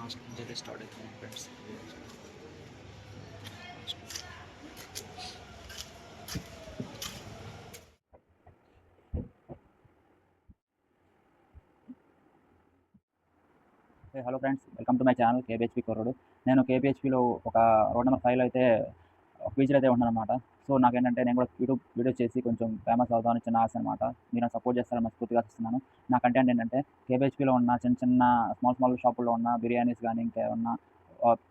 Last నుంచి అయితే start అవుతుంది friends. Hello friends, welcome to my channel KBHP కుర్రోడు. నేను కేబిహెచ్పిలో ఒక రోడ్ నెంబర్ 5లో అయితే ఒక పీజీలో అయితే ఉన్నానన్నమాట. సో నాకేంటంటే నేను కూడా యూట్యూబ్ వీడియోస్ చేసి కొంచెం ఫేమస్ అవుదామని చిన్న ఆశ అనమాట. మీరు నాకు సపోర్ట్ చేస్తారని మనస్ఫూర్తిగా ఆశిస్తున్నాను. నా కంటెంట్ ఏంటంటే కేబిహెచ్పిలో ఉన్న చిన్న చిన్న స్మాల్ షాపుల్లో ఉన్న బిర్యానీస్ కానీ ఇంకేమన్నా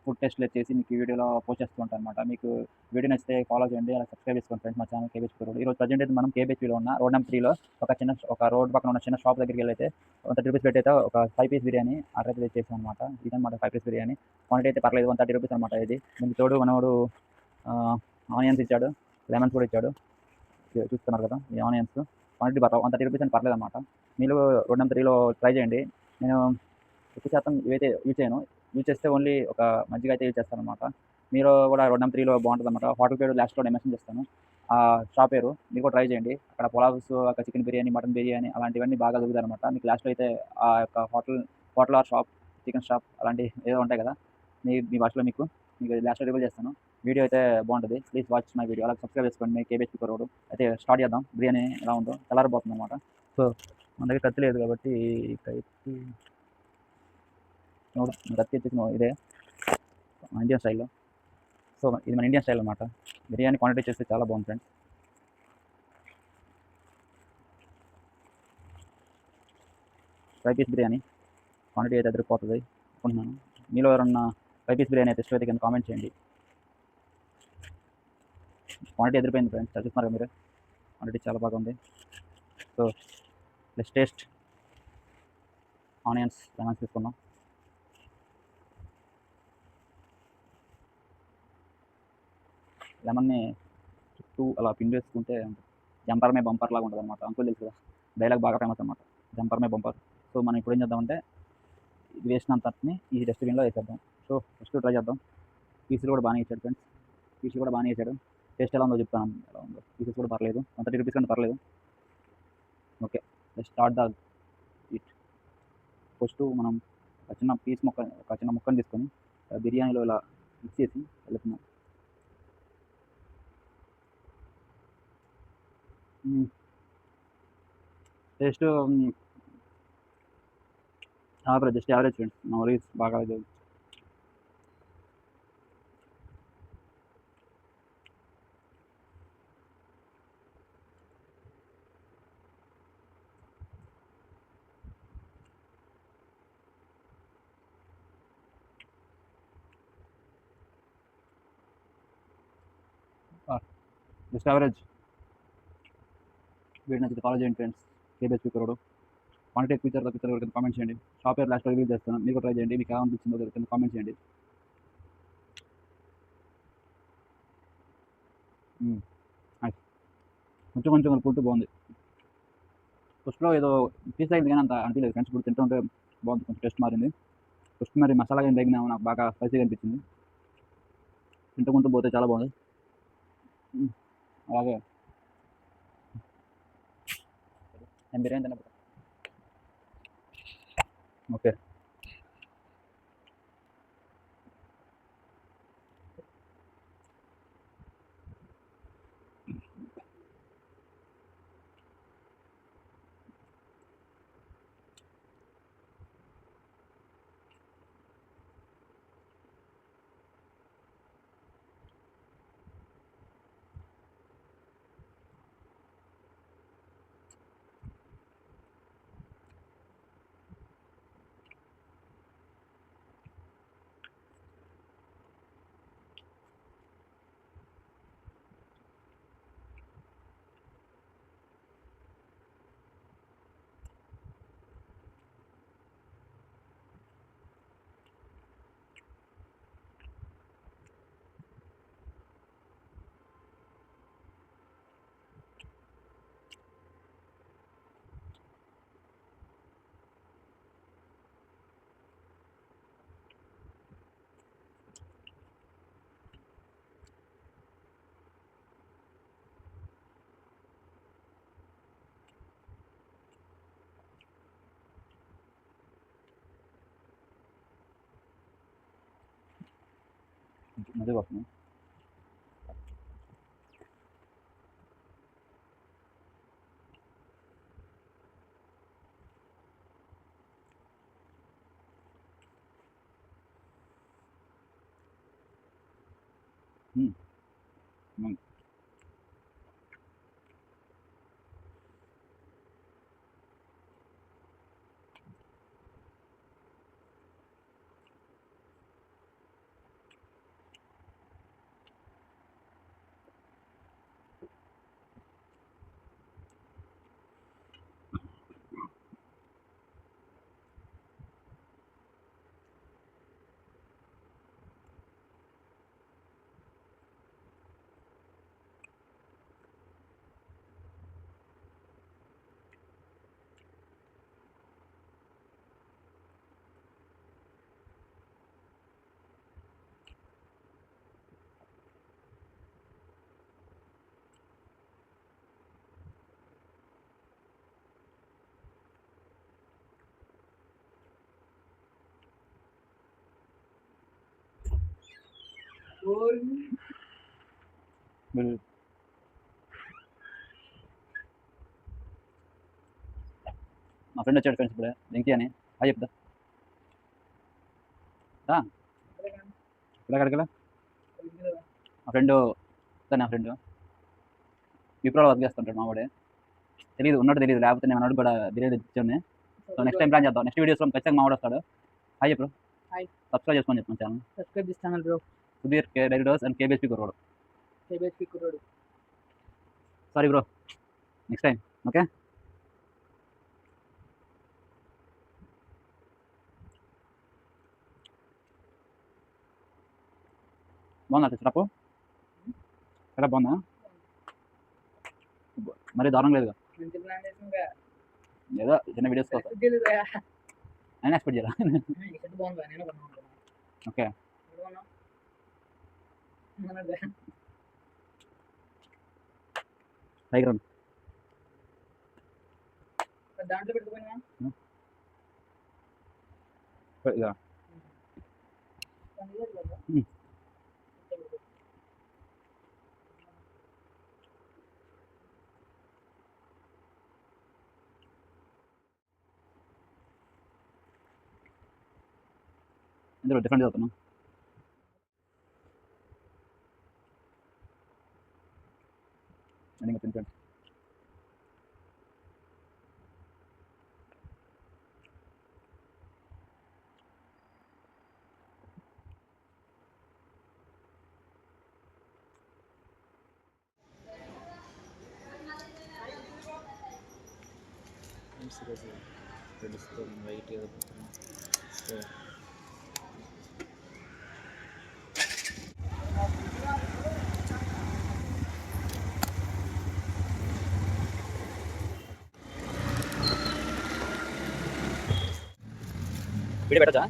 ఫుడ్ టెస్ట్లు చేసి మీకు ఈ వీడియోలో పోస్ట్ చేస్తూ ఉంటాను అనమాట. మీకు వీడియో నచ్చితే ఫాలో చేయండి, అలా సబ్స్క్రైబ్ చేసుకోండి ఫ్రెండ్స్ మా ఛానల్ కేబిహెచ్పి కుర్రోడు. ఈరోజు ప్రజెంట్ అయితే మనం కేబిహెచ్పిలో ఉన్న రోడ్ నెంబర్ 3లో ఒక రోడ్ పక్కన ఉన్న చిన్న షాప్ దగ్గరికి వెళ్ళి అయితే 130 రూపీస్ పెట్టి అయితే ఒక 5 పీస్ బిర్యానీ ఆర్డర్ అయితే చేసాను అనమాట. ఇదనమాట 5 పీస్ బిర్యానీ. క్వాంటిటీ అయితే పర్లేదు, 130 రూపీస్ అనమాట ఇది. దీనికి తోడు మనోడు ఆనియన్స్ ఇచ్చాడు, లెమన్స్ కూడా ఇచ్చాడు. చూస్తున్నారు కదా ఈ ఆనియన్స్. క్వాంటిటీ 130 రూపీస్ అని పర్లేదు అనమాట. మీరు రోడ్ నెంబర్ 3లో ట్రై చేయండి. నేను ఎక్కువ శాతం ఇవైతే యూజ్ చేయను. యూజ్ చేస్తే ఓన్లీ ఒక మజ్జిగ అయితే యూజ్ చేస్తాను అనమాట. మీరు కూడా రోడ్ నెంబర్ 3లో బాగుంటుంది అనమాట. హోటల్ పేరు లాస్ట్లో నేను మెన్షన్ చేస్తాను, ఆ షాప్ పేరు. మీరు కూడా ట్రై చేయండి. అక్కడ పులావ్స్, అక్కడ చికెన్ బిర్యానీ, మటన్ బిర్యానీ అలాంటివన్నీ బాగా దొరుకుతాయి అనమాట. మీకు లాస్ట్లో అయితే ఆ యొక్క hotel R shop, chicken shop అలాంటివి ఏదో ఉంటాయి కదా, మీ మీ భాషలో మీకు లాస్ట్లో రివీల్ చేస్తాను. వీడియో అయితే బాగుంటుంది. Please watch my video. అలాగే సబ్స్క్రైబ్ చేసుకోండి. మీ కేబిహెచ్పి కుర్రోడు అయితే స్టార్ట్ చేద్దాం. బిర్యానీ ఎలా ఉందో చల్లారిపోతుంది అనమాట. సో మన దగ్గర కత్తి లేదు కాబట్టి కత్తి కత్తి వచ్చేసి ఇదే ఇండియన్ స్టైల్లో. సో ఇది మన ఇండియన్ స్టైల్ అనమాట. బిర్యానీ క్వాంటిటీ చేస్తే చాలా బాగుంది ఫ్రెండ్స్. 5 పీస్ బిర్యానీ క్వాంటిటీ అయితే అదిరిపోతుంది అనుకుంటున్నాను. మీలో ఎవరన్నా 5 పీస్ బిర్యానీ అయితే ఇష్టమైతే కింద కామెంట్ చేయండి. క్వాంటిటీ ఎదిరిపోయింది ఫ్రెండ్స్, చూస్తున్నారు మీరు, క్వాంటిటీ చాలా బాగుంది. So let's taste. Onions, lemons తీసుకుందాం. లెమన్ని చుట్టూ అలా పిండి వేసుకుంటే జంపర్ మే బంపర్ లాగా ఉంటుంది అనమాట. అంకుల్ తెలుసు కదా, డైలాగ్ బాగా ఫేమస్ అనమాట, జంపర్ మే బంపర్. సో మనం ఇప్పుడు ఏం చేద్దామంటే ఇది వేసినంతని ఈ డస్ట్బిన్లో వేసేద్దాం. సో ఫస్ట్ ట్రై చేద్దాం. పీసులు కూడా బాగానే ఇచ్చాడు ఫ్రెండ్స్, పీసులు కూడా బాగానే ఇచ్చాడు. టేస్ట్ ఎలా ఉందో చెప్తాను. ఎలా ఉందో పీసెస్ కూడా పర్లేదు, 130 రూపీస్ కంటే పర్లేదు. Okay, let's start the it. First మనం ఒక చిన్న ముక్కని తీసుకొని బిర్యానీలో ఇలా మిక్స్ చేసి వెళ్తున్నాం. Taste average, just average friends. No బాగా లేదు. Just average. వీడియో నచ్చితే ఫాలో చేయండి ఫ్రెండ్స్, కేబిహెచ్పి కుర్రోడు. క్వాంటిటీ ఎక్కువ ఇచ్చారు తగ్గుతారు కింద కామెంట్ చేయండి. షాప్ పేరు లాస్ట్లో రివీల్ చేస్తాను, మీరు ట్రై చేయండి. మీకు ఎలా అనిపించిందో కింద కామెంట్ చేయండి. కొంచెం కొంచెం కలుపుకుంటూ బాగుంది. ఫస్ట్లో ఏదో పీస్ తగ్గింది కానీ అంత అనిపించలేదు ఫ్రెండ్స్. ఇప్పుడు తింటుంటే బాగుంది, కొంచెం టేస్ట్ మారింది. ఫస్ట్ మరి మసాలా ఏం తగినా నాకు బాగా స్పైసీగా అనిపించింది. తింటుకుంటూ పోతే చాలా బాగుంది. అలాగే నేను బిర్యానీ తిన్నప్పుడు ఓకే. అదే వస్తుంది. హ్మ్. హ్మ్. హ్మ్. మా ఫ్రెండ్ వచ్చాడు ఫ్రెండ్స్ ఇప్పుడే వెంకీ అని. హాయ్ చెప్తా. రా. ఇప్పుడు ఎక్కడికి మా ఫ్రెండ్ నా ఫ్రెండ్ విప్రోలో వర్క్ చేస్తుంటాడు మా వాడే. తెలియదు ఉన్నట్టు తెలియదు, లేకపోతే నేను అన్నట్టు కూడా తెలియదు ఇచ్చాను. సో నెక్స్ట్ టైం ప్లాన్ చేద్దాం. నెక్స్ట్ వీడియోస్లో ఖచ్చితంగా మా వాడు వస్తాడు. హాయ్ చెప్పు. హాయ్. సబ్స్క్రైబ్ చేసుకొని చెప్పాను channel. Subscribe this channel bro. Sudheer directors and KBSP కుర్రోడు. కేబీఎస్పీ కుర్రోడు. Sorry bro, next time. Okay. బాగుందా సెటప్? సెటప్ బాగుందా? మరి దారుణం లేదుగా. మంచి ప్లాన్ చేసినగా. ఏదో చిన్న వీడియోస్ కోసం ఎక్స్పెక్ట్ చేయలేదుగా. అయినా ఎక్స్పెక్ట్ చేయాలా? ఈ సెట్ బాగుందా? నేను కొన్నాను. ఓకే. ఎక్కడ కొన్నావు? మనదే. Tiger run. దాంట్లో పెట్టుకుపోయినా? ఇక ఇందులో డిఫరెంట్ చదువుతున్నాం. ఇంకా తింటాను. ఈరోజు ఫ్రెండ్స్తో వైట్ సో వీడియో పెట్టచ్చా?